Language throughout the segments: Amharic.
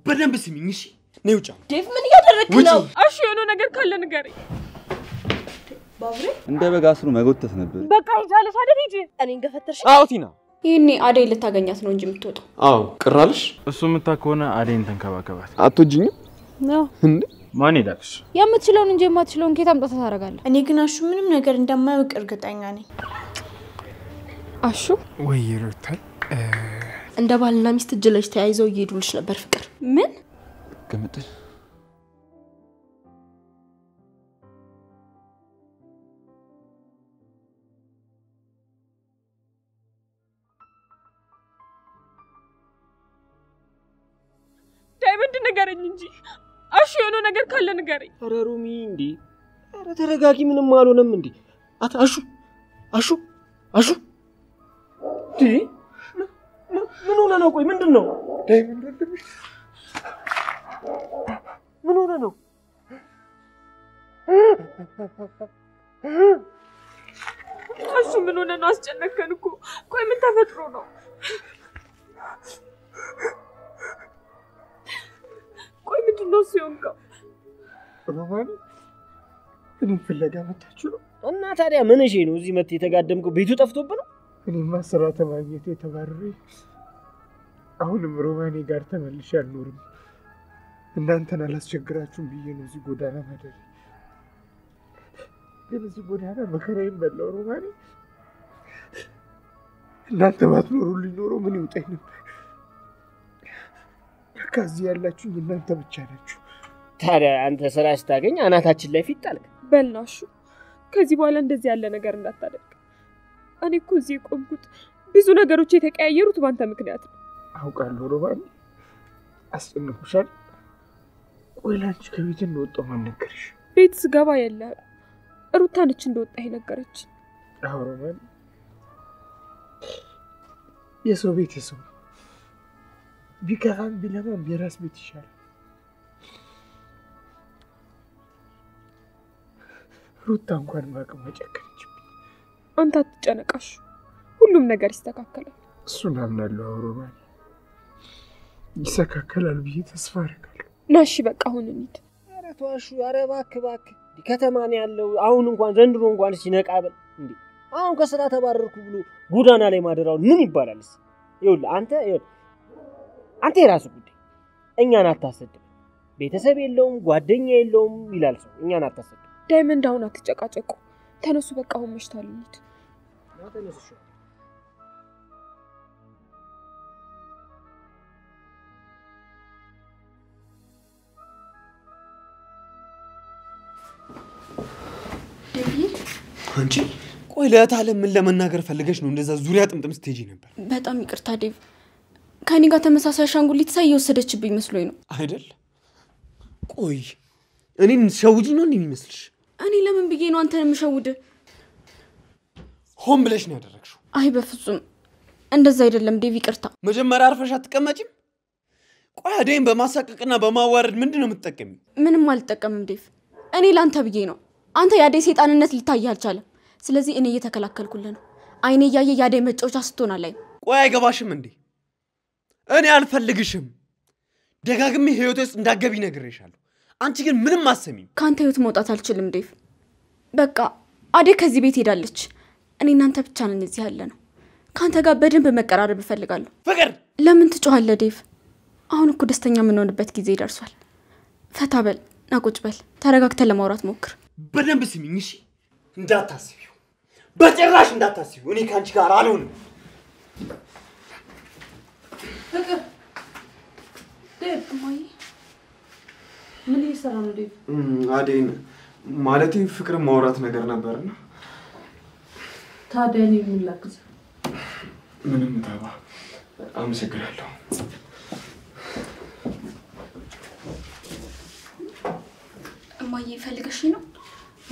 በደንብ ስሚኝ እሺ ነይ ውጪ ዴቭ ምን ያደረክ ነው እሺ የሆነ ነገር ካለ ንገረኝ ባብሬ እንደ በጋስሩ መጎተት ነበር በቃ ይቻለሽ አይደል ሂጂ እኔን ገፈተርሽ አዎ ቲና ይሄኔ አደይ ልታገኛት ነው እንጂ የምትወጣው አዎ ቅራልሽ እሱ ምታከሆነ አደይን ተንከባከባት አትወጂኝም ነው እንዴ ማን ይዳክሽ የምትችለውን እንጂ የማትችለውን ከታም ጣታ ታረጋለህ እኔ ግን አሹ ምንም ነገር እንደማያውቅ እርግጠኛ ነኝ አሹ ወይ ሩታል እንደ ባልና ሚስት እጅ ለእጅ ተያይዘው እየሄዱልሽ ነበር ፍቅር ምን ገምጥል ዳይመንድ ንገረኝ እንጂ እሺ የሆነ ነገር ካለ ንገረኝ ኧረ ሩሚ እንዴ ኧረ ተረጋጊ ምንም አልሆነም እንዴ አሹ እንዴ ምን ሆነ ነው ቆይ ምንድነው ዳይመንድ ወንድምሽ ምን ሆነ ነው እሱ ምን ሆነ ነው አስጨነቀን እኮ ቆይ ምን ተፈጥሮ ነው ቆይ ምንድነው ሲሆንከው ሮማን እኔ ፍለጋ መጣችሁ ነው እና ታዲያ ምን እሺ ነው እዚህ መጥተህ የተጋደምከው ቤቱ ጠፍቶብህ ነው እኔማ ስራ ተማግኘት የተባረረ አሁንም ሮማኔ ጋር ተመልሼ አልኖርም እናንተን አላስቸግራችሁም ብዬ ነው እዚህ ጎዳና ማደር ግን እዚህ ጎዳና መከራዬን በላው ሮማኔ እናንተ ባትኖሩልኝ ኖሮ ምን ይውጠኝ ነበር ከዚህ ያላችሁኝ እናንተ ብቻ ናችሁ ታዲያ አንተ ስራ ስታገኝ አናታችን ላይ ፊት ጣልክ በልናሹ ከዚህ በኋላ እንደዚህ ያለ ነገር እንዳታደርግ እኔ እኮ እዚህ ቆምኩት ብዙ ነገሮች የተቀያየሩት ባንተ ምክንያት ነው አውቃለሁ ሮማኔ አስጨንቆሻል ቆይ ላንቺ ከቤት እንደወጣሁ ማን ነገርሽ ቤት ስገባ የለ ሩታ ነች እንደወጣ ይነገረች አዎ ሮማኔ የሰው ቤት የሰው ቢከፋም ቢለማም የራስ ቤት ይሻላል ሩታ እንኳን ማቅም አጨከነችብኝ አንተ አትጨነቃሽ ሁሉም ነገር ይስተካከላል እሱን አምናለሁ ሮማኔ ይስተካከላል ብዬ ተስፋ አደርጋለሁ ናሺ በቃ አሁን እንሂድ ኧረ ተዋሹ ኧረ እባክህ ከተማ ነው ያለው አሁን እንኳን ዘንድሮ እንኳን ሲነቃበል እንዴ አሁን ከስራ ተባረርኩ ብሎ ጎዳና ላይ ማደራው ምን ይባላልስ ይኸውልህ አንተ የራሱ ጉዳይ እኛን አታሰድብ ቤተሰብ የለውም ጓደኛ የለውም ይላል ሰው እኛን አታሰድብ ዳይመንድ አሁን አትጨቃጨቁ ተነሱ በቃ አሁን መሽቷል እንሂድ ተነሱ አንቺ ቆይ ለታለም ምን ለመናገር ፈልገሽ ነው እንደዛ ዙሪያ ጥምጥም ስትሄጂ ነበር በጣም ይቅርታ ዴቭ ከኔ ጋር ተመሳሳይ ሻንጉሊት ሳይወሰደችብኝ መስሎኝ ነው አይደል ቆይ እኔን ሸውጂ ነው እንደሚመስልሽ እኔ ለምን ብዬ ነው አንተን የምሸውድ ሆን ብለሽ ነው ያደረግሽው አይ በፍጹም እንደዛ አይደለም ዴቭ ይቅርታ መጀመሪያ አርፈሽ አትቀመጪም ቆይ አደይን በማሳቀቅና በማዋረድ ምንድነው የምትጠቀሚው ምንም አልጠቀምም ዴቭ እኔ ላንተ ብዬ ነው አንተ ያደይ ሰይጣንነት ሊታይ አልቻለም ስለዚህ እኔ እየተከላከልኩልህ ነው አይኔ ያየ ያደይ መጫወቻ ስትሆናል ላይ ቆይ አይገባሽም እንዴ እኔ አልፈልግሽም ደጋግሜ ህይወቴ ውስጥ እንዳገቢ ነግሬሻለሁ አንቺ ግን ምንም አሰሚኝ ካንተ ህይወት መውጣት አልችልም ዴቭ በቃ አደይ ከዚህ ቤት ሄዳለች እኔ እናንተ ብቻ ነን እዚህ ያለ ነው ካንተ ጋር በደንብ መቀራረብ እፈልጋለሁ ፍቅር ለምን ትጮሃለህ ዴቭ አሁን እኮ ደስተኛ የምንሆንበት ጊዜ ይደርሷል ፈታ በል ናቁጭ በል ተረጋግተን ለማውራት ሞክር በደንብ ስሚኝ እሺ እንዳታስቢው በጭራሽ እንዳታስቢው እኔ ካንቺ ጋር አልሆንም ፍቅር ዴቭ ማይ ምን ይሰራ ነው ዴቭ አደይን ማለቴ ፍቅር ማውራት ነገር ነበርና ታዲያ እኔ ምን ላግዝ ምንም ታባ አመሰግናለሁ እማዬ ፈልገሽ ነው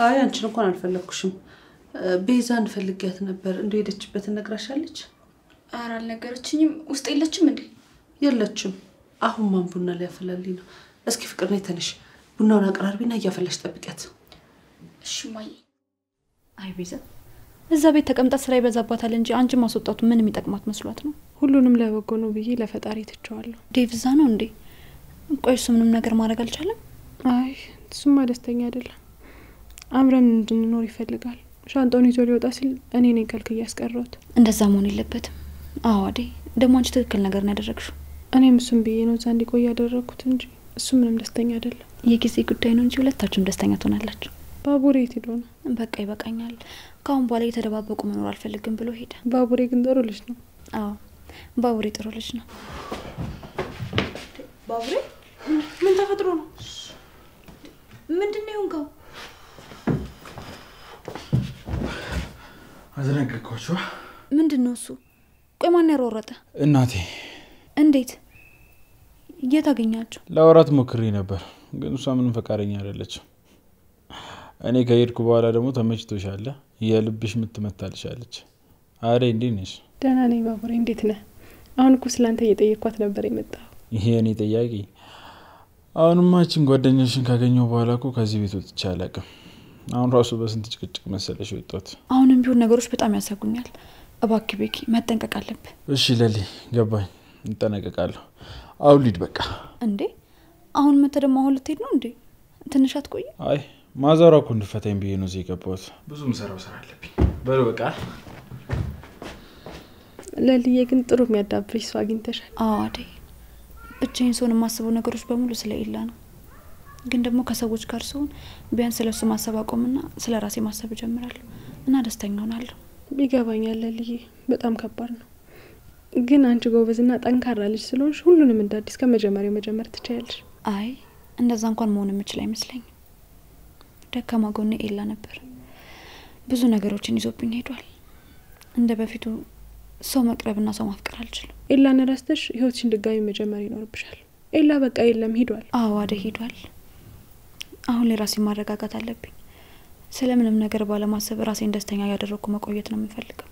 አይ አንቺን እንኳን አልፈለኩሽም ቤዛን ፈልጊያት ነበር እንደሄደችበትን ነግራሻለች ኧረ አልነገረችኝም ውስጥ የለችም እንዴ የለችም አሁን ማን ቡና ሊያፈላልኝ ነው እስኪ ፍቅር ነይ ተነሽ ቡናውን አቀራርቢና እያፈላሽ ጠብቂያት እሺ እማዬ አይ ቤዛ እዛ ቤት ተቀምጣ ስራ ይበዛባታል እንጂ አንቺ ማስወጣቱ ምን የሚጠቅማት መስሏት ነው ሁሉንም ለበጎ ነው ብዬ ለፈጣሪ ትቸዋለሁ ዴቭ እዛ ነው እንዴ ቆይ እሱ ምንም ነገር ማድረግ አልቻለም? አይ እሱማ ደስተኛ አይደለም። አብረን እንድንኖር ይፈልጋል። ሻንጣውን ይዞ ሊወጣ ሲል እኔ ነኝ ከልክዬ ያስቀረሁት። እንደዛ መሆን የለበትም። አዎ አዴ ደግሞ አንቺ ትክክል ነገር ነው ያደረግሽው። እኔም እሱም ብዬ ነው እዛ እንዲቆይ ያደረኩት እንጂ እሱ ምንም ደስተኛ አይደለም። የጊዜ ጉዳይ ነው እንጂ ሁለታችሁም ደስተኛ ትሆናላችሁ። ባቡሬ የት ሄዶ ነው? በቃ ይበቃኛል፣ ካሁን በኋላ የተደባበቁ መኖር አልፈልግም ብሎ ሄደ። ባቡሬ ግን ጥሩ ልጅ ነው። አዎ ባቡሬ ጥሩ ልጅ ነው። ባቡሬ ምን ተፈጥሮ ነው? ምንድነው የሆንከው? አዘነገርኳችሁ። ምንድነው እሱ? ቆይ ማን ያሮረጠ? እናቴ። እንዴት እየታገኛችሁ? ለወራት ሞክሬ ነበር ግን እሷ ምንም ፈቃደኛ አይደለችም። እኔ ከሄድኩ በኋላ ደግሞ ተመችቶሻል የልብሽ ምትመታልሻለች። አሬ እንዴት ነሽ? ደህና ነኝ ባቡሬ፣ እንዴት ነህ? አሁን እኮ ስላንተ እየጠየቅኳት ነበር የመጣው። ይሄ እኔ ጥያቄ? አሁንማ እቺን ጓደኛሽን ካገኘው በኋላ እኮ ከዚህ ቤት ወጥቼ አላውቅም። አሁን ራሱ በስንት ጭቅጭቅ መሰለሽ ወጣት። አሁንም ቢሆን ነገሮች በጣም ያሳጉኛል። እባክህ ቤኪ መጠንቀቅ አለብህ። እሺ ለሊ ገባኝ፣ እንጠነቀቃለሁ። አሁን ሊድ በቃ። እንዴ አሁን መተደም አሁን ልትሄድ ነው እንዴ? ትንሽ አትቆይ? አይ ማዛራ እኮ እንድፈታኝ ብዬ ነው እዚህ የገባሁት። ብዙ ምሰራው ስራ አለብኝ። በሉ በቃ። ለልዬ ግን ጥሩ የሚያዳብርሽ ሰው አግኝተሻል። አዎ አዴ ብቻዬን ስሆን የማስበው ነገሮች በሙሉ ስለ ኤላ ነው። ግን ደግሞ ከሰዎች ጋር ስሆን ቢያንስ ስለሱ ማሰብ አቆምና ስለ ራሴ ማሰብ ጀምራለሁ እና ደስተኛ ሆናለሁ። ይገባኛል ለልዬ፣ በጣም ከባድ ነው። ግን አንቺ ጎበዝና ጠንካራ ልጅ ስለሆንሽ ሁሉንም እንደ አዲስ ከመጀመሪያው መጀመር ትችያለሽ። አይ እንደዛ እንኳን መሆን የምችል አይመስለኝም። ደካማ ጎኔ ኤላ ነበር። ብዙ ነገሮችን ይዞብኝ ሄዷል። እንደ በፊቱ ሰው መቅረብና ሰው ማፍቀር አልችልም። ኤላን ረስተሽ ህይወትሽን ድጋሚ መጀመር ይኖርብሻል። ኤላ በቃ የለም ሄዷል። አዎ አደ ሄዷል። አሁን ለራሴ ማረጋጋት አለብኝ። ስለምንም ነገር ባለማሰብ ራሴን ደስተኛ ያደረኩ መቆየት ነው የምፈልገው።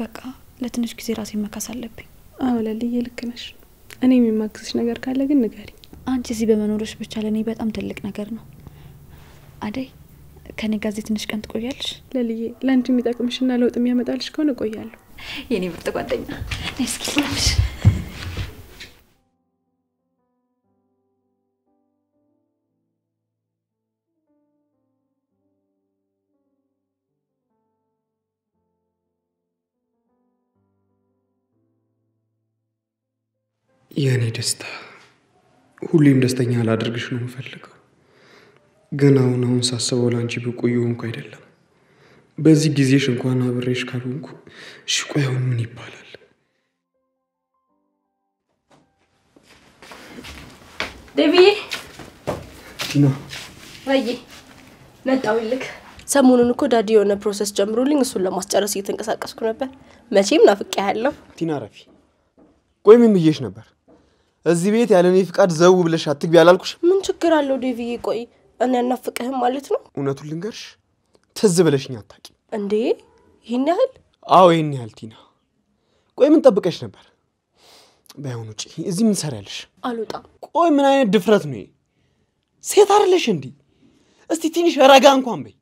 በቃ ለትንሽ ጊዜ ራሴን መካስ አለብኝ። አዎ ለልዬ ልክ ነሽ። እኔ የሚማክስሽ ነገር ካለ ግን ንገሪ። አንቺ እዚህ በመኖርሽ ብቻ ለኔ በጣም ትልቅ ነገር ነው። አደይ ከኔ ጋር ትንሽ ቀን ትቆያለሽ? ለልዬ ላንቺ የሚጠቅምሽና ለውጥ የሚያመጣልሽ ከሆነ እቆያለሁ። የኔ ምርጥ ጓደኛ እስኪ ስለምሽ የኔ ደስታ ሁሌም ደስተኛ ላደርግሽ ነው የምፈልገው። ግን አሁን ሳስበው ላንቺ ብቁ የሆንኩ አይደለም። በዚህ ጊዜሽ እንኳን አብሬሽ ካልሆንኩ እሺ ቆይ አሁን ምን ይባላል? ዴቪዬ ቲና ወይ መጣውልክ። ሰሞኑን እኮ ዳዲ የሆነ ፕሮሰስ ጀምሮልኝ እሱን ለማስጨረስ እየተንቀሳቀስኩ ነበር። መቼም ናፍቄያለሁ። ቲና ረፊ ቆይ ምን ብዬሽ ነበር? እዚህ ቤት ያለኔ ፍቃድ ዘው ብለሽ አትግቢ አላልኩሽ? ምን ችግር አለው ዴቪዬ? ቆይ እኔ አናፍቅህም ማለት ነው? እውነቱን ልንገርሽ ትዝ ብለሽኝ አታቂ እንዴ? ይሄን ያህል? አዎ ይሄን ያህል ቲና። ቆይ ምን ጠብቀሽ ነበር? ባይሆን ውጪ እዚህ ምን ሰራልሽ? አልወጣም። ቆይ ምን አይነት ድፍረት ነው? ሴት አይደለሽ እንዴ? እስቲ ትንሽ ረጋ እንኳን በይ።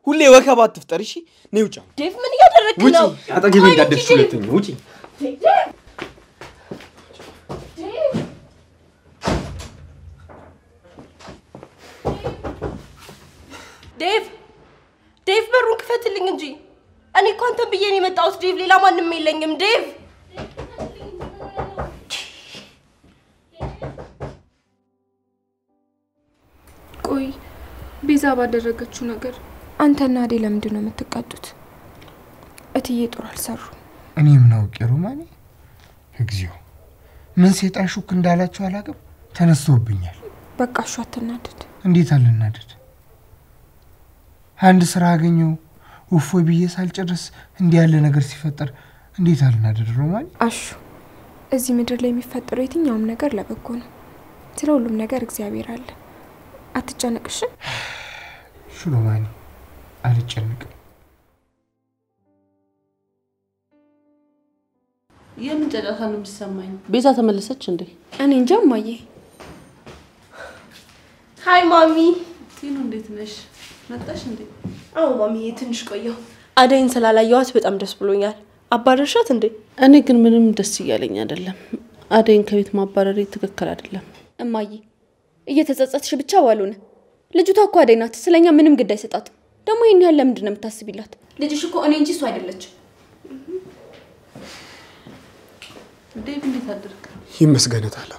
ሁሌ ወከባ አትፍጠሪ እሺ? ነይ ውጪ። ዴቭ ምን ያደረክ ነው? ውጪ አጠገቤ እንዳትደርሺ ሁለተኛ ውጪ። ዴቭ በሩን ክፈትልኝ እንጂ እኔ እኮ አንተን ብዬ ነው የመጣሁት ዴቭ፣ ሌላ ማንንም የለኝም ዴቭ። ቆይ ቤዛ ባደረገችው ነገር አንተና አዴ ለምንድን ነው የምትቀጡት? እትዬ ጥሩ አልሰሩ። እኔ ምን አውቄ ሮማኔ? እግዚኦ ምን ሰይጣን ሹክ እንዳላችሁ አላውቅም። ተነስቶብኛል። በቃ እሺ አትናደድ። እንዴት አልናደድ? አንድ ስራ አገኘው ወፎይ ብዬ ሳልጨርስ እንዲህ ያለ ነገር ሲፈጠር እንዴት አልናደድ ሮማኔ? አሹ እዚህ ምድር ላይ የሚፈጠረው የትኛውም ነገር ለበጎ ነው። ስለ ሁሉም ነገር እግዚአብሔር አለ። አትጨነቅሽ። ሮማኔ አልጨነቅም። የምን ጨዳታ ነው የሚሰማኝ? ቤዛ ተመለሰች እንዴ? እኔ እንጃ ማዬ። ሃይ ማሚ። ቲኑ እንዴት ነሽ? መጣሽ እንዴ? አዎ ማሚ ትንሽ ቆየሁ። አደይን ስላላየኋት በጣም ደስ ብሎኛል። አባረሻት እንዴ? እኔ ግን ምንም ደስ እያለኝ አይደለም። አደይን ከቤት ማባረሬ ትክክል አይደለም። እማዬ እየተጸጸትሽ ብቻ ባልሆነ ልጅቷ እኮ አደይ ናት። ስለኛ ምንም ግድ አይሰጣትም። ደግሞ ይሄን ያህል ለምንድን ነው የምታስቢላት? ልጅሽ እኮ እኔ እንጂ እሱ አይደለች። ዴቭ እንዴት አደረክ? ይመስገነት አለ።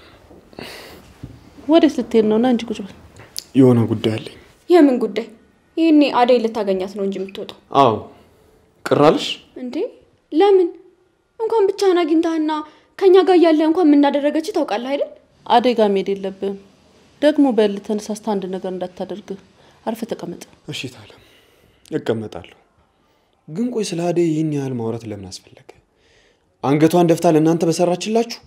ወዴት ልትሄድ ነው? ና እንጂ ቁጭ በል። የሆነ ጉዳይ አለኝ። የምን ጉዳይ? ይሄኔ አደይ ልታገኛት ነው እንጂ የምትወጣው? አዎ። ቅራልሽ እንዴ? ለምን? እንኳን ብቻህን አግኝታህና ከኛ ጋር ያለ እንኳን ምን እንዳደረገች ታውቃለህ አይደል? አደይ ጋር መሄድ የለብህም። ደግሞ በል ተነሳስታ አንድ ነገር እንዳታደርግ አርፈህ ተቀመጥ። እሺ ታለም፣ እቀመጣለሁ። ግን ቆይ ስለ አደይ ይህን ያህል ማውራት ለምን አስፈለገ? አንገቷን ደፍታ ለእናንተ በሰራችላችሁ?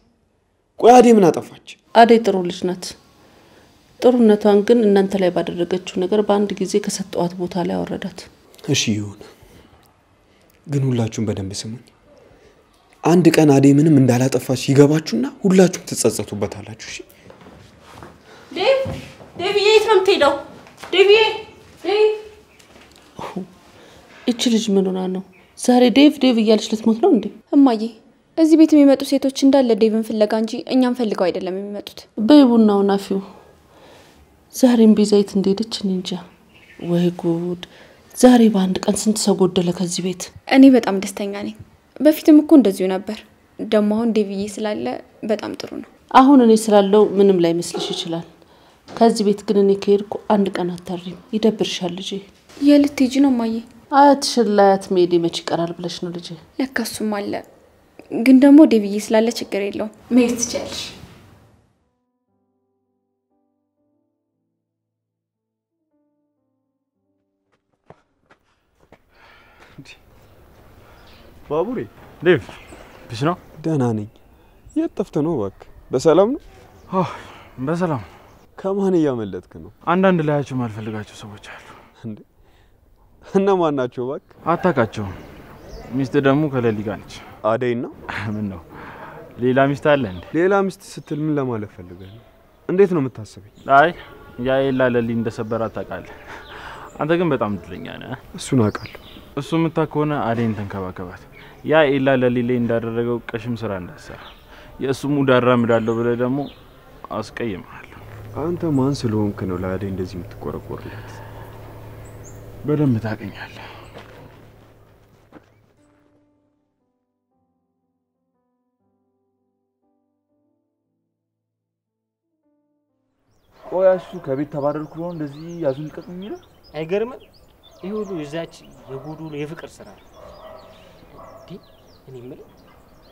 ቆይ አደይ ምን አጠፋች? አደይ ጥሩ ልጅ ናት። ጥሩነቷን ግን እናንተ ላይ ባደረገችው ነገር በአንድ ጊዜ ከሰጠዋት ቦታ ላይ አወረዳት። እሺ ይሁን። ግን ሁላችሁም በደንብ ስሙኝ። አንድ ቀን አደይ ምንም እንዳላጠፋች ይገባችሁና ሁላችሁም ትጸጸቱበታላችሁ። እሺ ዴቭ የት ነው የምትሄደው? ዴቭ እቺ ልጅ ምን ሆና ነው ዛሬ ዴቭ እያለች ልትሞት ነው እንዴ? እማዬ እዚህ ቤት የሚመጡ ሴቶች እንዳለ ዴቭን ፍለጋ እንጂ እኛም ፈልገው አይደለም የሚመጡት። በይቡናው ናፊው ዛሬም ቤዛይት እንደሄደች እንጃ። ወይ ጉድ! ዛሬ በአንድ ቀን ስንት ሰው ጎደለ ከዚህ ቤት። እኔ በጣም ደስተኛ ነኝ። በፊትም እኮ እንደዚሁ ነበር። ደግሞ አሁን ዴቭዬ ስላለ በጣም ጥሩ ነው። አሁን እኔ ስላለው ምንም ላይ መስልሽ ይችላል። ከዚህ ቤት ግን እኔ ከሄድኩ አንድ ቀን አታሪም። ይደብርሻል ልጄ። የልትሄጂ ነው እማዬ? አያትሽን ላያት መሄዴ መች ይቀራል ብለሽ ነው ልጄ? ለካ እሱም አለ። ግን ደግሞ ዴቭዬ ስላለ ችግር የለውም። መሄድ ትችያለሽ። ባቡሬ ዴቭ ብሽ ነው? ደህና ነኝ። የት ጠፍተህ ነው እባክህ? በሰላም ነው? በሰላም። ከማን እያመለጥክ ነው? አንዳንድ ላያቸው ማልፈልጋቸው ሰዎች አሉ። እንዴ? እነማን ናቸው እባክህ? አታውቃቸውም። ሚስት ደግሞ ከሌሊ ጋር ነች። አደይ ነው? ምን ነው ሌላ ሚስት አለ እንዴ? ሌላ ሚስት ስትል ምን ለማለት ፈልገህ ነው? እንዴት ነው የምታስበኝ? አይ ያ ኤላ ለሊ እንደሰበራት ታውቃለህ። አንተ ግን በጣም እድለኛ ነህ። እሱን አውቃለሁ። እሱ የምታከሆነ አደይን ተንከባከባት። ያ ኤላ ለሊ ላይ እንዳደረገው ቀሽም ስራ እንዳሰራ የእሱ ሙድ አራምዳለሁ ብለህ ደግሞ አስቀይምሃለሁ። አንተ ማን ስለሆንክ ነው ለአደይ እንደዚህ የምትቆረቆርላት? በደንብ ታውቀኛለህ። ቆያሱ ከቤት ተባረርኩ ነው እንደዚህ ያዙን ልቀቅ የሚለው? አይገርምም? ይሄ ሁሉ የዛች የጎዶሎ የፍቅር ስራ ነው። እኔ የምልህ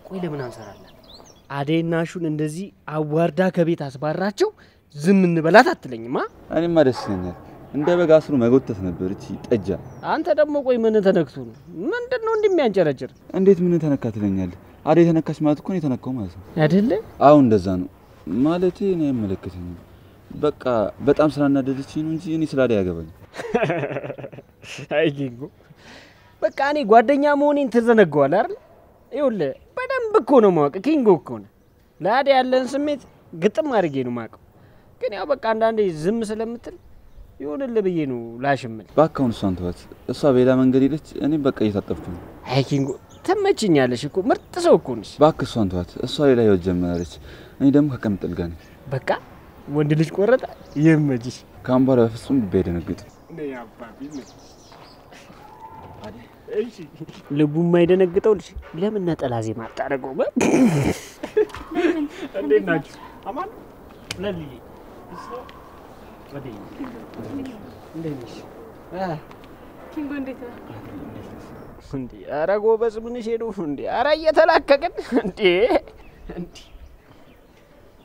ቆይ ለምን አንሰራለን? አደይና ሹን እንደዚህ አዋርዳ ከቤት አስባራቸው ዝም እንበላት አትለኝማ? እኔማ ደስ ይለኛል። እንደ በግ አስሮ መጎተት ነበር እቺ ጠጃ። አንተ ደግሞ ቆይ ምን ተነክቶ ነው? ምንድነው እንደሚያንጨረጭር? እንዴት ምን ተነካ ትለኛለህ? አደይ ተነካሽ ማለት እኮ ነው የተነካው ማለት ነው አይደለ? አዎ እንደዛ ነው ማለቴ። እኔ አይመለከተኝም። በቃ በጣም ስላናደደችኝ ነው እንጂ እኔ ስላደ ያገባኝ። አይ ጊንጎ በቃ እኔ ጓደኛ መሆኔን ተዘነጋዋል አይደል? ይኸውልህ በደንብ እኮ ነው ማወቅ። ኪንጎ እኮ ነው ለአደ ያለን ስሜት ግጥም አድርጌ ነው ማቀው። ግን ያው በቃ አንዳንዴ ዝም ስለምትል ይሁንልህ ብዬ ነው ላሽምል። ባካውን እሷን ተዋት። እሷ በሌላ መንገድ ሄደች፣ እኔ በቃ እየታጠፍኩ ነው። አይ ኪንጎ ተመችኛለሽ እኮ ምርጥ ሰው እኮ ነሽ። ባክ እሷን ተዋት። እሷ ሌላ ህይወት ጀመረች፣ እኔ ደግሞ ከቀምጥል ጋር ነኝ። በቃ ወንድ ልጅ ቆረጠ ይመችሽ። ካም በኋላ በፍጹም ልቤ አይደነግጥ። እሺ ልቡ የማይደነግጠው ልጅ ለምን ነጠላ ዜማ አታደርገው? እንዴት ናችሁ? አማን ለልይ እሱ ወዲህ እንዴት ነሽ? ኪንጎ እንዴት ነህ? እንዴ ኧረ ጎበዝ ምን ሄዱ እንዴ? ኧረ እየተላከቀን እንዴ እንዴ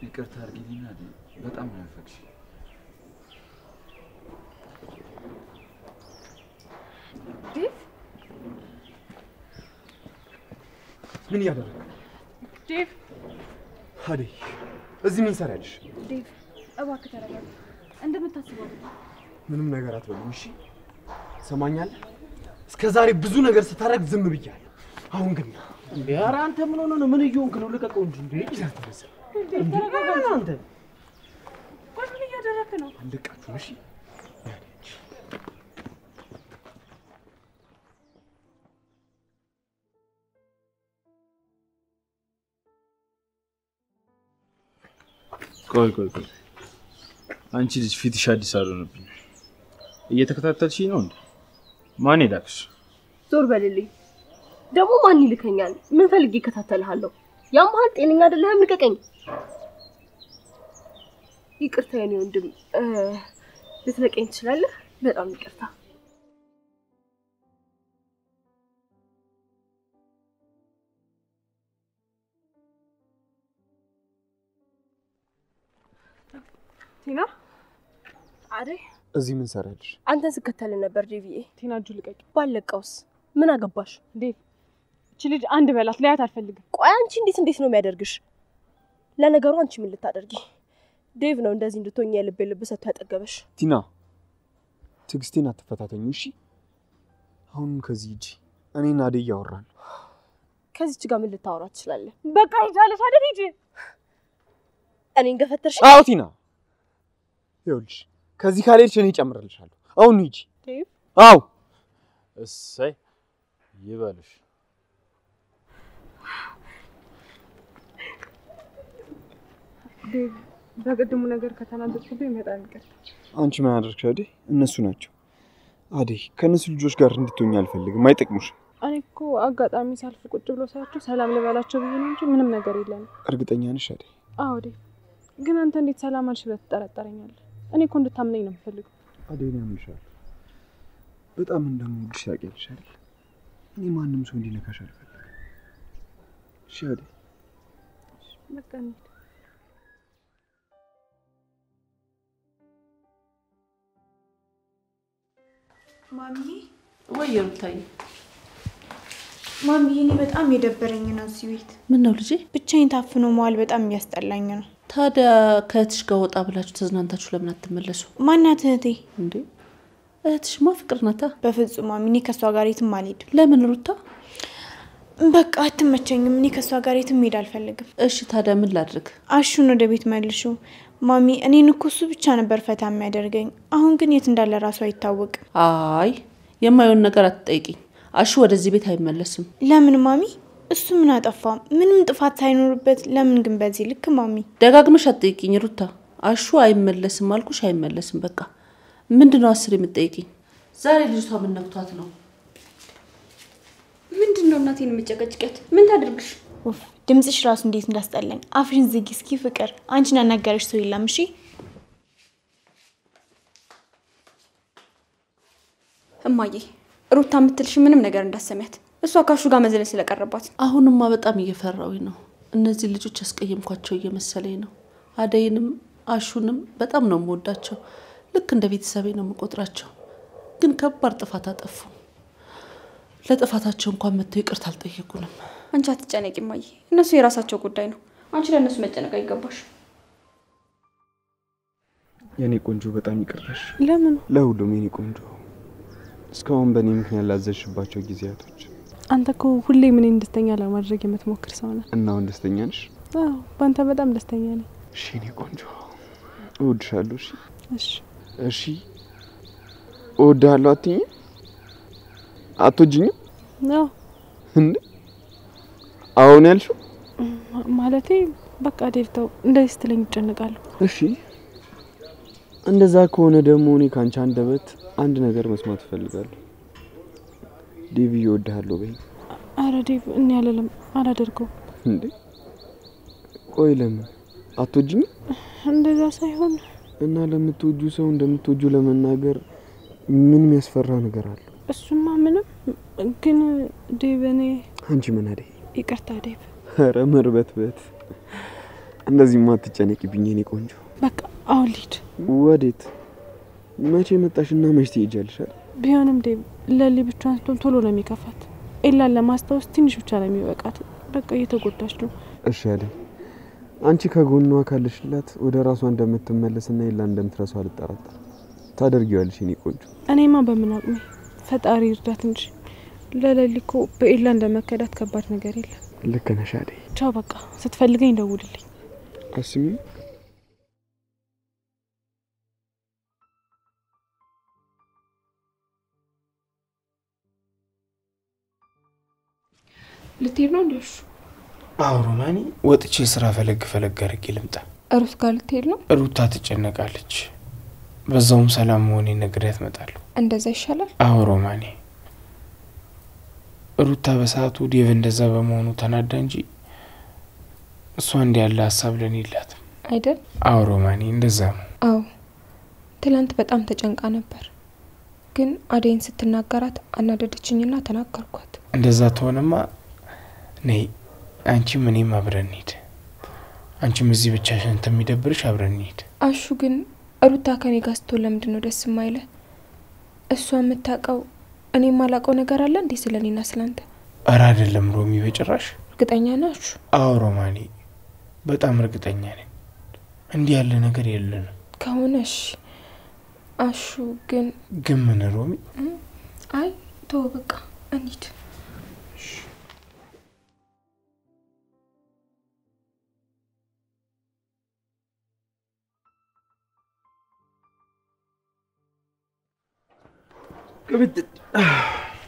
ይቅርታ አድርጊልኝ አይደል? በጣም ነው ያፈቅሽ። ምን ያደረገ? ዴቭ አደይ እዚህ ምን ሰራልሽ? ዴቭ እባክህ ተረጋጋ። እንደምታስበው ምንም ነገር አትበሉም እሺ? ሰማኛለህ? እስከዛሬ ብዙ ነገር ስታረግ ዝም ብያለሁ። አሁን ግን እንዴ ኧረ አንተ ምን ሆነ ነው? ምን እየሆንክ ነው? ልቀቀው እንጂ እንዴ ይዛተሰ እንዴ ተረጋጋ አንተ። ቆይ ምን እያደረክ ነው? አለቃችሁ እሺ? ቆይ አንቺ ልጅ ፊትሽ አዲስ አልሆነብኝ። እየተከታተልሽኝ ነው እንዴ? ማን ይላክሽ? ዞር በልልኝ። ደግሞ ማን ይልከኛል? ምን ፈልጌ እከታተልሃለሁ? ያምሃል? ጤነኛ አይደለህም? ልቀቀኝ። ይቅርታ የኔ ወንድም፣ ልትለቀኝ ትችላለህ? በጣም ይቅርታ። ቲና አይደል? እዚህ ምን ሰራልሽ? አንተን ስከተል ነበር ዴቪዬ። ቲና እጁ ልቀቂ። ባለቀውስ ምን አገባሽ? ዴቭ እቺ ልጅ አንድ በላት፣ ላያት አልፈልግም። ቆይ አንቺ እንዴት ነው የሚያደርግሽ? ለነገሩ አንቺ ምን ልታደርጊ? ዴቭ ነው እንደዚህ እንድትሆኚ የልብ ሰጥቶ ያጠገበሽ። ቲና ትዕግስቴን አትፈታተኝ እሺ? አሁን ከዚህ ሂጂ። እኔና አደይ እያወራን። ከዚህች ጋር ምን ልታወራ ትችላለህ? በቃ ይቻለሽ አይደል? ሂጂ። እኔን ገፈተርሽ? አዎ ቲና፣ ይኸውልሽ ከዚህ ካልሄድሽ እኔ እጨምርልሻለሁ። አሁን ሂጂ። ዴቭ? አዎ። እሰይ ይበልሽ። ዴቭ በቅድሙ ነገር ከተናደድኩብኝ በጣም ይቅርታ። አንቺ ምን አደረግሽ አደይ? እነሱ ናቸው። አደይ ከነሱ ልጆች ጋር እንድትሆኚ አልፈልግም። አይጠቅሙሽም። እኔ እኮ አጋጣሚ ሳልፍ ቁጭ ብሎ ሳያቸው ሰላም ልበላቸው ብዬ ነው እንጂ ምንም ነገር የለም። እርግጠኛ ነሽ አደይ? አዎ ዴቭ። ግን አንተ እንዴት ሰላም አልሽ ብለህ ትጠረጠረኛለህ? እኔ እኮ እንድታምነኝ ነው የምፈልገው። አደይ ነው ያምንሻል። በጣም እንደምወድሽ ታውቂያለሽ አይደል? እኔ ማንም ሰው እንዲነካሽ አልፈልግም። እሺ አደይ? በቃ እንሂድ። ማሚዬ ወይ ሩታዬ? ማሚዬ እኔ በጣም የደበረኝ ነው እዚህ ቤት። ምን ነው ልጄ? ብቻዬን ታፍኖ መዋል በጣም እያስጠላኝ ነው። ታዲያ ከእህትሽ ጋር ወጣ ብላችሁ ተዝናንታችሁ ለምን አትመለሱ? ማናት እህቴ? እንዴ እህትሽማ ፍቅር ናታ። በፍጹም ማሚ፣ እኔ ከሷ ጋር የትም አልሄድም። ለምን ሩታ? በቃ አትመቸኝም። እኔ ከሷ ጋር የትም መሄድ አልፈልግም። እሺ ታዲያ ምን ላድርግ? አሹን ወደ ቤት መልሹ። ማሚ እኔን እኮ እሱ ብቻ ነበር ፈታ የሚያደርገኝ። አሁን ግን የት እንዳለ ራሱ አይታወቅም። አይ የማይሆን ነገር አትጠይቂኝ። አሹ ወደዚህ ቤት አይመለስም። ለምን ማሚ? እሱ ምን አጠፋ? ምንም ጥፋት ሳይኖርበት ለምን ግን በዚህ ልክ ማሚ? ደጋግመሽ አትጠይቂኝ ሩታ። አሹ አይመለስም አልኩሽ፣ አይመለስም። በቃ ምንድነው አስር የምትጠይቂኝ? ዛሬ ልጅቷ ምን ነክቷት ነው? ምንድነው እናቴን የምጨቀጭቀት? ምን ታደርግሽ? ኡፍ ድምጽሽ ራሱ እንዴት እንዳስጠላኝ። አፍሽን ዝጊ እስኪ ፍቅር። አንቺን አናገረሽ ሰው የለም። እሺ እማዬ፣ ሩታ የምትልሽ ምንም ነገር እንዳሰሚያት። እሷ ካሹ ጋር መዘለል ስለቀረባት። አሁንማ በጣም እየፈራሁኝ ነው። እነዚህ ልጆች ያስቀየምኳቸው እየመሰለኝ ነው። አደይንም አሹንም በጣም ነው የምወዳቸው። ልክ እንደ ቤተሰቤ ነው የምቆጥራቸው። ግን ከባድ ጥፋት አጠፉ። ለጥፋታቸው እንኳን መተው ይቅርታ አልጠየቁንም። አንቺ አትጨነቂ እማዬ፣ እነሱ የራሳቸው ጉዳይ ነው። አንቺ ለእነሱ መጨነቅ አይገባሽ። የኔ ቆንጆ በጣም ይቅርታሽ። ለምን? ለሁሉም የኔ ቆንጆ፣ እስካሁን በእኔ ምክንያት ላዘዝሽባቸው ጊዜያቶች። አንተ እኮ ሁሌ ምን ደስተኛ ለማድረግ የምትሞክር ሰው ነህ። እና አሁን ደስተኛ ነሽ? አዎ በአንተ በጣም ደስተኛ ነኝ። እሺ የኔ ቆንጆ እወድሻለሁ። እሺ እሺ እሺ እወድሃለሁ። አትይኝም? አትወጂኝም? አዎ እንዴ አሁን ያልሽው? ማለቴ በቃ ዴቭ ተው፣ እንደዚህ ስትለኝ እጨነቃለሁ። እሺ እንደዛ ከሆነ ደግሞ እኔ ካንቺ አንደበት አንድ ነገር መስማት እፈልጋለሁ። ዴቭ እወድሃለሁ በይ። አረ ዴቭ እኔ አላደርገውም። እንዴ ቆይ ለምን አትወጂኝም? እንደዛ ሳይሆን እና ለምትወጁ ሰው እንደምትወጁ ለመናገር ምን የሚያስፈራ ነገር አለ? እሱማ ምንም። ግን ዴቭ እኔ አንቺ ምን አደይ? ይቅርታ ዴቭ። ኧረ መርበትበት። እንደዚህ ማትጨነቂብኝ የኔ ቆንጆ። በቃ አሁን ልሂድ። ወዴት? መቼ መጣሽና መቼ ትሄጃለሽ? ቢሆንም ዴቭ ለሊ ብቻዋን ስትሆን ቶሎ ነው የሚከፋት። ኤላን ለማስታወስ ትንሽ ብቻ ነው የሚበቃት። በቃ እየተጎዳች ነው። እሺ አደይ፣ አንቺ ከጎኗ ካለሽላት ወደ ራሷ እንደምትመለስና ኤላን እንደምትረሳው አልጠራጠርም። ታደርጊዋለሽ የኔ ቆንጆ። እኔማ በምን አቅሜ? ፈጣሪ ይርዳት እንጂ ለሌሊ እኮ በኤላ እንደመከዳት ከባድ ነገር የለም። ልክ ነሽ አደይ። ቻው በቃ ስትፈልገኝ ደውልልኝ። አስሚ ልትሄድ ነው እንደሽ? አዎ ሮማኒ፣ ወጥቼ ስራ ፈለግ አድርጌ ልምጣ። ሩት ጋር ልትሄድ ነው? ሩታ ትጨነቃለች። በዛውም ሰላም መሆኔ ነግሬያት እመጣለሁ። እንደዛ ይሻላል። አዎ ሮማኔ፣ ሩታ በሰዓቱ ዴቭ እንደዛ በመሆኑ ተናዳ እንጂ እሷ እንዲህ ያለ ሀሳብ ለኔ የላትም አይደል? አዎ ሮማኔ፣ እንደዛ ነው። አዎ ትላንት በጣም ተጨንቃ ነበር፣ ግን አደይን ስትናገራት አናደደችኝና ተናገርኳት። እንደዛ ተሆነማ ነይ አንቺም እኔም አብረን እንሂድ። አንቺም እዚህ ብቻሽን እንደሚደብርሽ አብረን እንሂድ። አሹ ግን ሩታ ከኔ ጋር ስትሆን ለምንድን ነው ደስ የማይለ? እሷ የምታውቀው እኔ የማላውቀው ነገር አለ እንዴ ስለኔና ስላንተ? ኧረ አይደለም ሮሚ፣ በጭራሽ። እርግጠኛ ነህ? አዎ ሮማኔ፣ በጣም እርግጠኛ ነኝ። እንዲህ ያለ ነገር የለንም። ከሆነሽ አሹ ግን ምን ሮሚ? አይ ተው በቃ እንሂድ።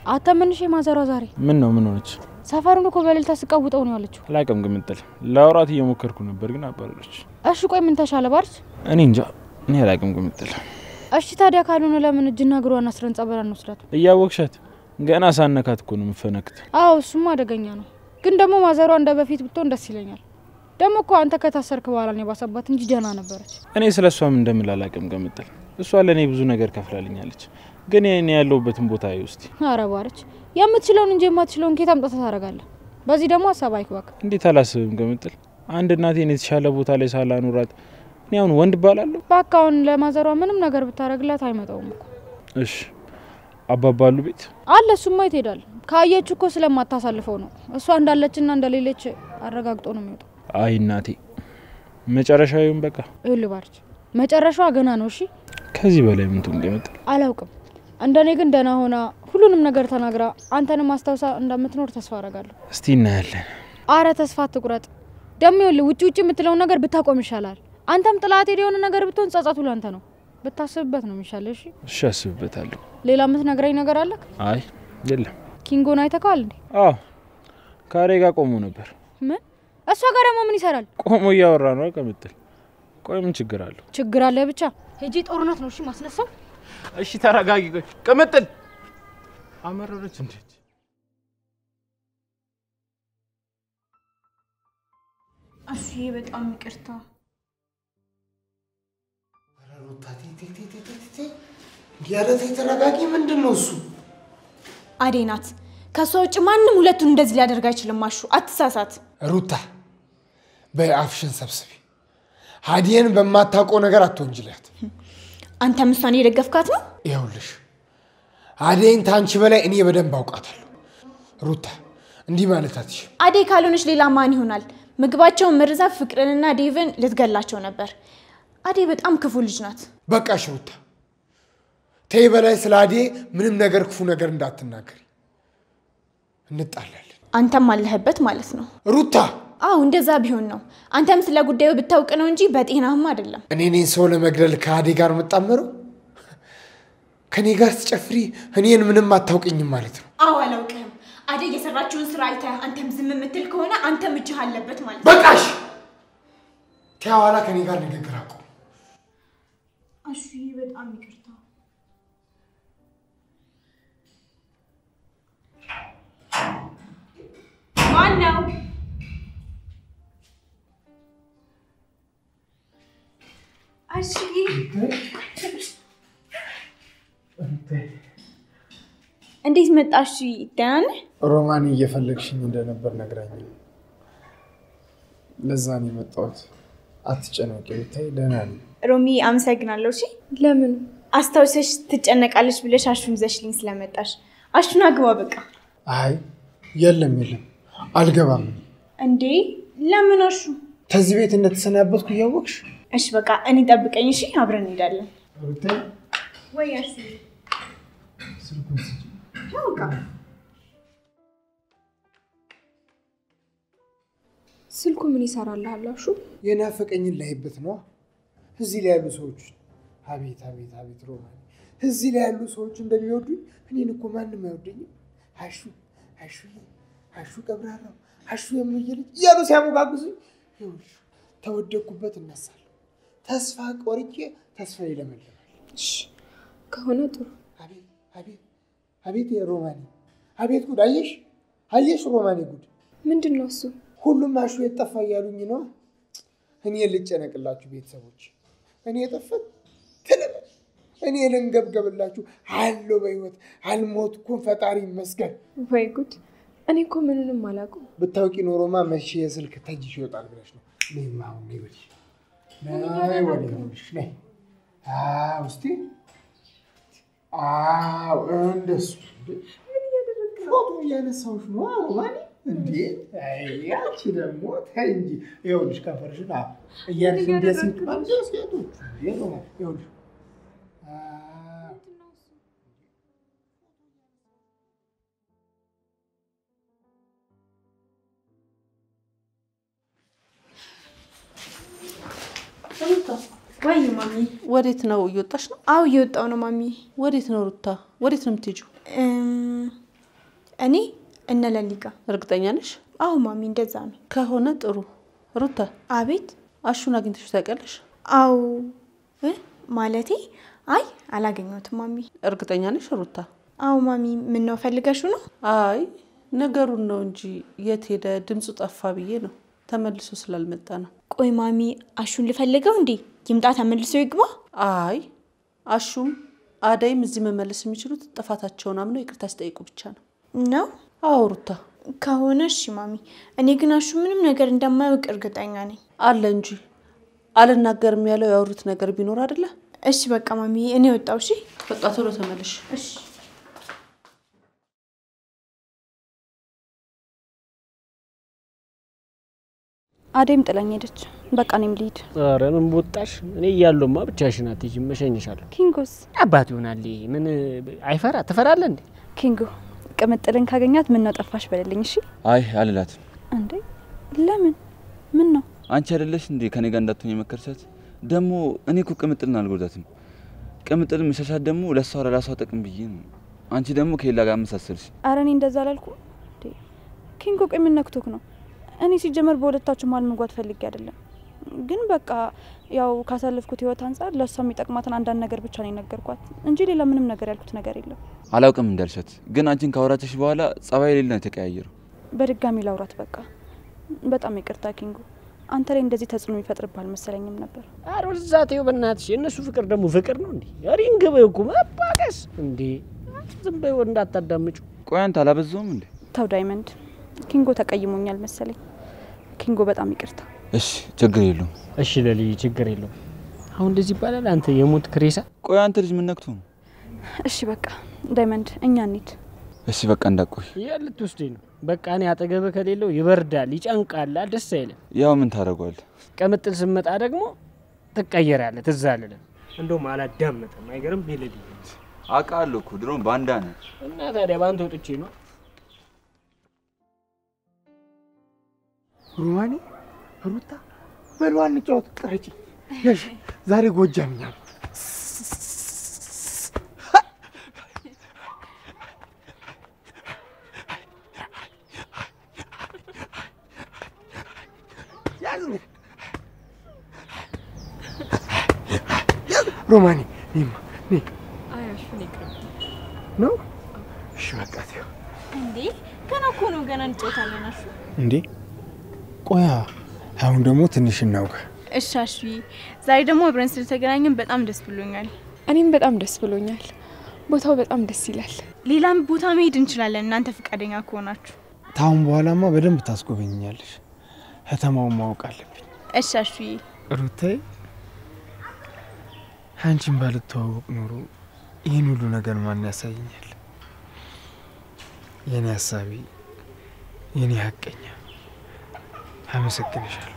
አተምንሽ የማዘሯ ዛሬ ምን ሆነች? ሰፈሩን እኮ በሌልታ ስቀውጠው ነው ያለችው። አላውቅም ግምጥል ላውራት እየሞከርኩ ነበር ግን አባረረች። እሺ ቆይ ምን ተሻለ ባርች? እኔ እንጃ፣ እኔ አላውቅም ግምጥል። እሺ ታዲያ ካልሆነ ለምን እጅና እግሯን አስረን ጸበል አንወስዳት? እያወቅሻት ገና ሳነካት እኮ ነው የምፈነክት። አዎ እሱማ አደገኛ ነው፣ ግን ደግሞ ማዘሯ እንደ በፊት ብትሆን ደስ ይለኛል። ደግሞ እኮ አንተ ከታሰርክ በኋላ ነው የባሰባት እንጂ ደህና ነበረች። እኔ ስለሷም እንደምል አላውቅም ግምጥል። እሷ ለኔ ብዙ ነገር ከፍላልኛለች፣ ግን እኔ ያለሁበትን ቦታ አይውስቲ። ኧረ ባርች የምትችለውን እንጂ የማትችለውን ከየት አምጥተህ ታደርጋለህ? በዚህ ደግሞ ሀሳብ አይክባክ። እንዴት አላስብም ግምጥል። አንድ እናቴን የተሻለ ቦታ ላይ ሳላኑራት እኔ አሁን ወንድ ባላለሁ? በቃ አሁን ለማዘሯ ምንም ነገር ብታረግላት አይመጣውም እኮ። እሺ አባባሉ ቤት አለ። እሱማ የት ሄዳል? ካየች እኮ ስለማታሳልፈው ነው። እሷ እንዳለችና እንደሌለች አረጋግጦ ነው የሚወጣው። አይ እናቴ መጨረሻውን በቃ ይኸውልህ ባርች መጨረሻዋ ገና ነው። እሺ ከዚህ በላይ ምን ትንገመጥ አላውቅም። እንደኔ ግን ደህና ሆና ሁሉንም ነገር ተናግራ አንተንም አስተውሳ እንደምትኖር ተስፋ አደርጋለሁ። እስቲ እናያለን። አረ ተስፋ አትቁረጥ። ደም ይኸውልህ ውጪ የምትለው ነገር ብታቆም ይሻላል። አንተም ጥላት የሆነ ነገር ብትሆን ጸጸቱ ላንተ ነው። ብታስብበት ነው የሚሻለው። እሺ እሺ አስብበታለሁ። ሌላ የምትነግረኝ ነገር አለ? አይ የለም። ኪንጎን አይተካል እንዴ? አዎ ካሬ ጋር ቆሞ ነበር። ምን? እሷ ጋር ደግሞ ምን ይሰራል? ቆሞ እያወራ ነው ከምትል። ቆይ ምን ችግር አለው? ችግር አለ ብቻ ሄጂ ጦርነት ነው እሺ ማስነሳው። እሺ ተረጋጊ። ቅምጥል አመረረች እንዴ? እሺ በጣም ይቅርታ። ሩታ ያረተ ተረጋጊ። ምንድነው እሱ? አደይ ናት። ከሷ ውጭ ማንም ሁለቱን እንደዚህ ሊያደርግ አይችልም። አሹ አትሳሳት። ሩታ በአፍሽን ሰብስቢ። ሀዲየን በማታውቀው ነገር አትወንጅላት። አንተ ምሳኔ የደገፍካት ነው? ይኸውልሽ አደይን ታንቺ በላይ እኔ በደንብ አውቃታለሁ። ሩታ እንዲህ ማለት አትችይም። አደይ ካልሆነች ሌላ ማን ይሆናል? ምግባቸውን መርዛት ፍቅርንና ዴቭን ልትገላቸው ነበር። አደይ በጣም ክፉ ልጅ ናት። በቃሽ ሩታ ተይ፣ በላይ ስለ አደይ ምንም ነገር ክፉ ነገር እንዳትናገሪ። እንጣላለን። አንተም አለህበት ማለት ነው ሩታ። አዎ እንደዛ ቢሆን ነው። አንተም ስለ ጉዳዩ ብታውቅ ነው እንጂ በጤናህም አይደለም። እኔ ሰው ለመግደል ከአደይ ጋር መጣመሩ? ከኔ ጋር ትጨፍሪ እኔን ምንም አታውቅኝም ማለት ነው? አዎ አላውቅህም። አደይ የሰራችውን ስራ አይተህ አንተም ዝም የምትል ከሆነ አንተም እጅህ አለበት ማለት ነው። በቃሽ። ተያዋላ ከኔ ጋር ንግግር አቁም። እሺ በጣም ይቅርታ። ማን ነው? እሺ እንዴት መጣሽ? ደህና ነህ? ሮማን እየፈለግሽኝ እንደነበር ነግራኝ ለዛ ነው የመጣሁት። አትጨነቂ ብታይ፣ ደህና ነኝ። ሮሚ አመሰግናለሁ። እሺ ለምን አስታውሰሽ ትጨነቃለሽ ብለሽ አሹን ይዘሽልኝ ስለመጣሽ። አሹን አግባ በቃ። አይ የለም አልገባም። እንዴ ለምን አሹ? ከዚህ ቤት እንደተሰናበትኩ እያወቅሽ? እሺ በቃ እኔ ጠብቀኝ። እሺ አብረን እንሄዳለን። ወይ አሹ ስልኩ ምን ይሰራልሃል? አሹ የናፈቀኝን ላይበት ነው። እዚህ ላይ ያሉ ሰዎች አቤት አቤት አቤት ሮማን፣ እዚህ ላይ ያሉ ሰዎች እንደሚወዱኝ እኔን እኮ ማንም አይወደኝም። አሹ አሹ አሹ ቀብራራው አሹ የምየልጅ እያሉ ሲያሞጋግዙኝ፣ ይኸውልሽ ተወደኩበት እነሳለሁ። ተስፋ ቆርጬ ተስፋ ይለመልማል። እሺ ከሆነ ጥሩ። አቤት አቤት አቤት የሮማኔ አቤት ጉድ! አየሽ ሮማኔ ጉድ! ምንድን ነው እሱ? ሁሉም አሹ የጠፋ እያሉኝ ነው። እኔ ልጨነቅላችሁ ቤተሰቦች፣ እኔ የጠፋት ትልበል፣ እኔ ልንገብገብላችሁ አለው በህይወት አልሞትኩም፣ ፈጣሪ ይመስገን። ወይ ጉድ! እኔ እኮ ምንንም አላውቅም። ብታውቂ ኖሮማ መቼ የስልክ ተጅሽ ይወጣል ብለሽ ነው። እኔማ አሁን ይኸውልሽ ነይ ወዲያውልሽ ነይ። አዎ እስቲ አዎ እንደሱ ፎቶ እያነሳሁሽ ነው ሮማኔ። እንዴ ያቺ ደግሞ ተይ እንጂ ይኸውልሽ ከንፈርሽን እያልሽ እንደ ሴት ማለት ሴቶች ይኸውልሽ ወይ ማሚ ወዴት ነው? እየወጣሽ ነው? አዎ እየወጣሁ ነው ማሚ። ወዴት ነው ሩታ? ወዴት ነው የምትሄጂው? እኔ እነ ለሊጋ። እርግጠኛ ነሽ? አዎ ማሚ እንደዛ ነው። ከሆነ ጥሩ። ሩታ። አቤት። አሹን አግኝተሽ ታውቂያለሽ? አዎ ማለቴ አይ አላገኘሁትም ማሚ። እርግጠኛ ነሽ ሩታ? አዎ ማሚ። ምን ነው ፈልገሽው ነው? አይ ነገሩን ነው እንጂ የት ሄደ ድምፁ ጠፋ ብዬ ነው። ተመልሶ ስላልመጣ ነው። ቆይ ማሚ አሹን ልፈልገው እንዴ? ይምጣ ተመልሶ ይግባ? አይ አሹም አዳይም እዚህ መመለስ የሚችሉት ጥፋታቸውን አምነው ይቅርታ ሲጠይቁ ብቻ ነው። ነው? አዎ ሩታ። ከሆነ እሺ ማሚ። እኔ ግን አሹ ምንም ነገር እንደማያውቅ እርግጠኛ ነኝ። አለ እንጂ አልናገርም ያለው ያወሩት ነገር ቢኖር አይደለ? እሺ በቃ ማሚ እኔ ወጣው። እሺ በቃ ቶሎ ተመለሽ። እሺ አዴም ጥላኝ ሄደች። በቃ እኔም ልሂድ። ኧረ ምን ቦጣሽ? እኔ እያለሁማ ብቻሽን አትሄጂም፣ እሸኝሻለሁ። ኪንጎስ አባት ይሆናል። ምን አይፈራ? ትፈራለህ እንዴ? ኪንጎ ቅምጥልን ካገኛት ምን ነው ጠፋሽ በለልኝ። እሺ። አይ አልላትም። እንዴ ለምን? ምን ነው? አንቺ አይደለሽ እንዴ ከኔ ጋር እንዳትሆኝ የመከርሻት? ደግሞ እኔ እኮ ቅምጥልን አልጎዳትም። ቅምጥልን መሻሻት ደግሞ ለሷ ለራሷ ጥቅም ብዬ ነው። አንቺ ደግሞ ከሌላ ጋር መሳሰልሽ። ኧረ እኔ እንደዛ አላልኩም። ኪንጎ ቆይ ምን ነክቶክ ነው? እኔ ሲጀመር በሁለታችሁ መሀል መግባት ፈልጌ አይደለም። ግን በቃ ያው ካሳለፍኩት ህይወት አንፃር ለሷ የሚጠቅማትን አንዳንድ ነገር ብቻ ነው የነገርኳት እንጂ ሌላ ምንም ነገር ያልኩት ነገር የለም። አላውቅም እንዳልሻት፣ ግን አንቺን ካወራችሽ በኋላ ጸባይ ሌላ ነው የተቀያየረው። በድጋሚ ላውራት በቃ። በጣም ይቅርታ ኪንጎ፣ አንተ ላይ እንደዚህ ተጽዕኖ ይፈጥርብሃል መሰለኝም ነበር። አረ ወዛቴው በእናትሽ፣ የእነሱ ፍቅር ደግሞ ፍቅር ነው እንዴ? ሪንግ በይኩ መባቀስ እንዴ? ዝም በይ እንዳታዳምጩ። ቆይ አንተ አላበዛውም እንዴ? ተው ዳይመንድ፣ ኪንጎ ተቀይሞኛል መሰለኝ። ኪንጎ በጣም ይቅርታ። እሺ ችግር የለውም። እሺ ለሊ ችግር የለውም። አሁን እንደዚህ ይባላል? አንተ የሞት ክሬሳ። ቆይ አንተ ልጅ ምን ነክቶ ነው? እሺ በቃ ዳይመንድ እኛ እንሂድ። እሺ በቃ እንዳቆይ። ልትወስደኝ ነው? በቃ እኔ አጠገብህ ከሌለው ይበርዳል፣ ይጨንቃል፣ ደስ አይልም። ያው ምን ታደርገዋለህ? ቅምጥል ስመጣ ደግሞ ትቀየራለህ፣ ትዝ አልልም። እንደውም አላዳመጠም። አይገርም? ሄለዲ አውቃለሁ እኮ ድሮም ባንዳ ነህ። እና ታዲያ ባንተ ወጥቼ ነው? ሮማኔ ሩታ በሉ እንጫወት። ቅረጪ ያሽ ዛሬ ጎጃምኛ ነው። ሮማኔ ነይ። አያሽ ነው? እሺ በቃ ተይው። እንዴ ገና እኮ ነው፣ ገና እንጫወታለን። አሹ እንዴ ቆያ አሁን ደግሞ ትንሽ እናውጋ። እሺ አሹ፣ ዛሬ ደግሞ አብረን ስለተገናኘን በጣም ደስ ብሎኛል። እኔም በጣም ደስ ብሎኛል። ቦታው በጣም ደስ ይላል። ሌላም ቦታ መሄድ እንችላለን እናንተ ፈቃደኛ ከሆናችሁ። ታውን በኋላማ በደንብ ታስጎበኛለሽ። ከተማውን ማወቅ አለብኝ። እሺ አሹ። ሩታዬ አንቺን ባልተዋወቅ ኖሮ ይህን ሁሉ ነገር ማን ያሳየኛል? የኔ ሀሳቢ፣ የኔ ሀቀኛ። አመሰግንሻለሁ።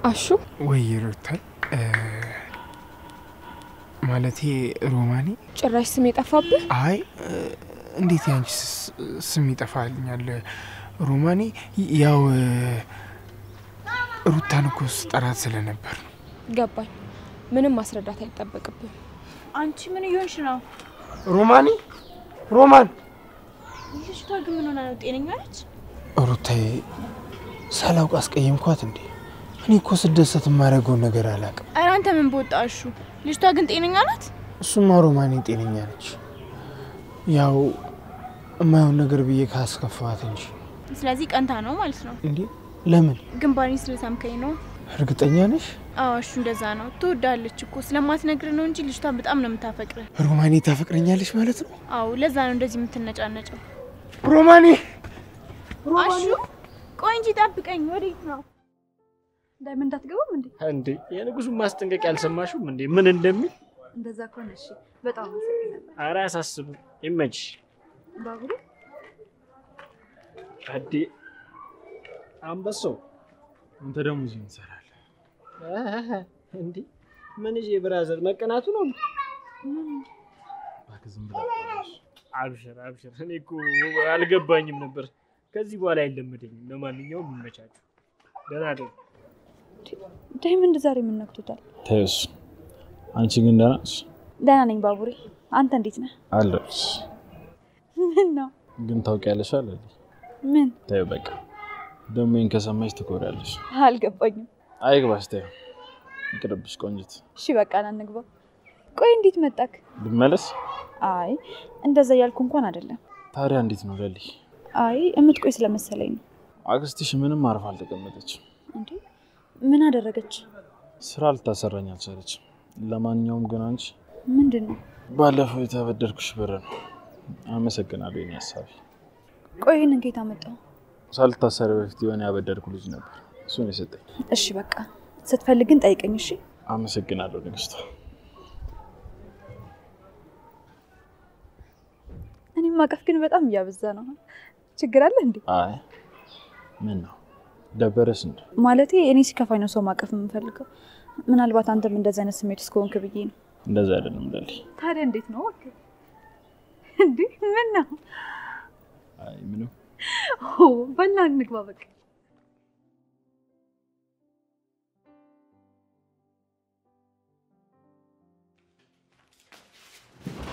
አሹ ወይ ሩታዬ፣ ማለቴ ሮማኔ። ጭራሽ ስም የጠፋብህ? አይ እንዴት ያንቺ ስም ይጠፋልኛል? ሮማኔ ያው ሩታን እኮ ስጠራት ስለነበር ነው። ገባኝ። ምንም ማስረዳት አይጠበቅብም። አንቺ ምን እየሆንሽ ነው? ሮማኔ ሮማን ልጅቷ ግን ምን ሆና ነው? ጤነኛ ነች? ሩታዬ ሳላውቅ አስቀየምኳት እንዴ? እኔ እኮ ስደሰት የማደርገውን ነገር አላውቅም። ኧረ አንተ ምን በወጣሹ? ልጅቷ ግን ጤነኛ ናት? እሱማ ሮማኔ ጤነኛ ነች። ያው የማይሆን ነገር ብዬ ካስከፋት እንጂ። ስለዚህ ቀንታ ነው ማለት ነው እንዴ? ለምን? ግንባሬን ስለሳምከኝ ነው። እርግጠኛ ነሽ? አዎ እሱ እንደዛ ነው። ትወዳለች እኮ ስለማትነግር ነው እንጂ ልጅቷን በጣም ነው የምታፈቅረው። ሮማኔ ታፈቅረኛለች ማለት ነው? አዎ ለዛ ነው እንደዚህ የምትነጫነጨው። ሮማኔ አሹ ቆይ እንጂ ጠብቀኝ። ወዴት ነው? ዳይመንድ አትገባም እንዴ? እንዴ የንጉሱን ማስጠንቀቂያ አልሰማሽም እንዴ? ምን እንደሚል? እንደዛ ከሆነ እሺ፣ በጣም አመሰግናለሁ። ኧረ አያሳስብም፣ ይመችሽ። ባቡሬ አዲ አንበሳው አንተ ደግሞ እዚህ እንሰራለን እንዴ? ምን እዚህ ብራዘር መቀናቱ ነው? ዝም ብለህ አብሽር አብሽር። እኔ እኮ አልገባኝም ነበር። ከዚህ በኋላ አይለመደኝም። ለማንኛውም ይመቻችሁ። ደህና ደሩ። ዳይመንድ ዛሬ ምን ነክቶታል? ተይው። አንቺ ግን ደህና ነሽ? ደህና ነኝ ባቡሬ። አንተ እንዴት ነህ? አለሁልሽ። ምን ነው ግን ታውቂያለሽ አይደል? ምን? ተይው በቃ። ደግሞ ይሄን ከሰማሽ ትኮሪያለሽ። አልገባኝም። አይግባሽ። ተይው ይቅርብሽ ቆንጂት። እሺ በቃ ና እንግባ። ቆይ እንዴት መጣክ? ልመለስ? አይ እንደዛ ያልኩ እንኳን አይደለም። ታዲያ እንዴት ነው ለሊ? አይ እምትቆይ ስለመሰለኝ ነው። አክስትሽ ምንም አርፋ አልተቀመጠችም። እንዴ ምን አደረገች? ስራ ልታሰራኝ አልቻለችም። ለማንኛውም ግን አንቺ ምንድነው? ባለፈው የተበደርኩሽ ብር ነው። አመሰግናለሁ የኔ ሀሳቢ። ቆይ ይሄንን ከየት አመጣው? ሳልታሰር በፊት የሆነ ያበደርኩ ልጅ ነበር፣ እሱን የሰጠኝ። እሺ በቃ ስትፈልግ ግን ጠይቀኝ። እሺ አመሰግናለሁ ንግስቷ። እኔ ማቀፍ ግን በጣም እያበዛ ነው። ችግር አለ እንዴ? አይ ምን ነው ደበረሽ እንዴ? ማለቴ እኔ ሲከፋኝ ነው ሰው ማቀፍ የምፈልገው። ምናልባት አንተም እንደዛ አይነት ስሜት ውስጥ ከሆንክ ብዬ ነው። እንደዛ አይደለም ለሊ። ታዲያ እንዴት ነው? ወክ እንዴ ምን ነው? አይ ምንም። በላ እንግባ በቃ።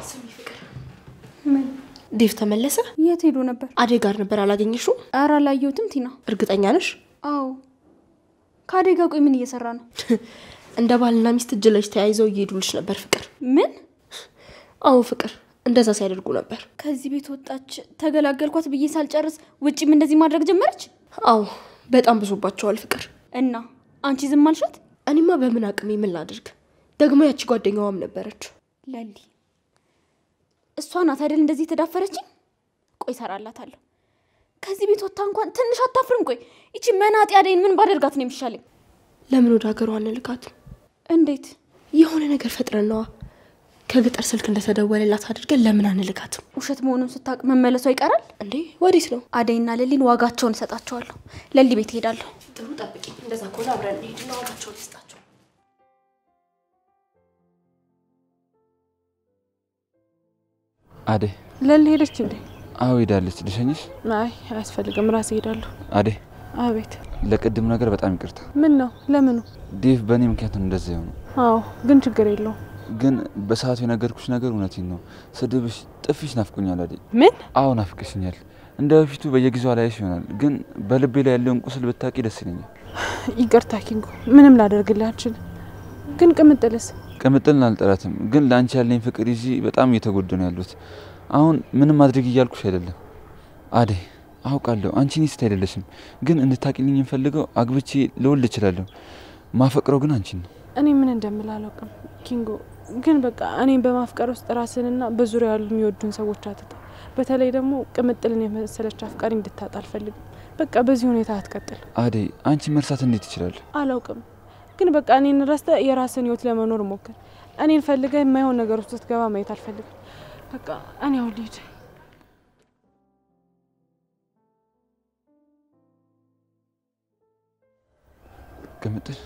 ስሚ ፍቅር፣ ምን ዴቭ ተመለሰ? የት ሄዶ ነበር? አደይ ጋር ነበር። አላገኘሽው? ኧረ አላየሁትም። ቲና እርግጠኛ ነሽ? አዎ። ከአደይ ጋር ቆይ ምን እየሰራ ነው? እንደ ባልና ሚስት እጅ ለእጅ ተያይዘው እየሄዱልሽ ነበር ፍቅር። ምን? አዎ ፍቅር፣ እንደዛ ሲያደርጉ ነበር። ከዚህ ቤት ወጣች ተገላገልኳት ብዬ ሳልጨርስ ውጪም እንደዚህ ማድረግ ጀመረች? አዎ በጣም ብዙባቸዋል ፍቅር። እና አንቺ ዝም አልሻት? እኔማ በምን አቅሜ ምን ላድርግ? ደግሞ ያቺ ጓደኛዋም ነበረች ለሊ። እሷ ናት አይደል እንደዚህ ተዳፈረችኝ? ቆይ ሰራላታለሁ። ከዚህ ቤት ወጣ እንኳን ትንሽ አታፍርም? ቆይ እቺ መናጤ አደይን ምን ባደርጋት ነው የሚሻለኝ? ለምን ወደ ሀገሯ አንልካት? እንዴት? የሆነ ነገር ፈጥረን ነዋ። ከገጠር ስልክ እንደተደወለላት አድርገን ለምን አንልካትም? ውሸት መሆኑን ስታቅ መመለሷ ይቀራል እንዴ? ወዴት ነው? አደይና ለሊን ዋጋቸውን እሰጣቸዋለሁ። ለሊ ቤት ሄዳለሁ። ጥሩ ጠብቂ። እንደዛ ከሆነ አብረን እንሂድና ዋጋቸውን እንስጣቸው። አደይ ለሊ ሄደች እንዴ? አዎ ሄዳለች። ልሸኝሽ? አይ አያስፈልግም፣ ራሴ ሄዳለሁ። አደይ አቤት። ለቅድም ነገር በጣም ይቅርታ። ምን ነው? ለምኑ? ዴቭ በእኔ ምክንያት ነው እንደዚህ የሆነው። አዎ ግን ችግር የለውም። ግን በሰዓቱ የነገርኩሽ ነገር እውነቴን ነው። ስድብሽ፣ ጥፊሽ ናፍቆኛል አደይ። ምን? አዎ ናፍቀሽኛል። እንደ በፊቱ በየጊዜው አላይሽ ይሆናል፣ ግን በልቤ ላይ ያለውን ቁስል ብታቂ ደስ ይለኛል። ይቅርታ ኪንጎ፣ ምንም ላደርግልህ አልችልም። ግን ቅምጥልስ? ቅምጥልን አልጠላትም፣ ግን ለአንቺ ያለኝ ፍቅር ይዤ በጣም እየተጎዳሁ ነው ያሉት። አሁን ምንም ማድረግ እያልኩሽ አይደለም አደይ፣ አውቃለሁ አንቺ ኒስት አይደለሽም፣ ግን እንድታቂልኝ እንፈልገው አግብቼ ልወልድ እችላለሁ። ማፈቅረው ግን አንቺን ነው። እኔ ምን እንደምል አላውቅም ኪንጎ፣ ግን በቃ እኔን በማፍቀር ውስጥ ራስንና በዙሪያ ያሉ የሚወዱን ሰዎች አትጣ። በተለይ ደግሞ ቅምጥልን የመሰለች አፍቃሪ እንድታጣ አልፈልግም። በቃ በዚህ ሁኔታ አትቀጥል አደይ። አንቺ መርሳት እንዴት ይችላል? አላውቅም፣ ግን በቃ እኔን ረስተህ የራስን ህይወት ለመኖር ሞክር። እኔን ፈልገህ የማይሆን ነገር ውስጥ ስትገባ ማየት አልፈልግም። በቃ እኔ አሁን ልሂድ። ቅምጥል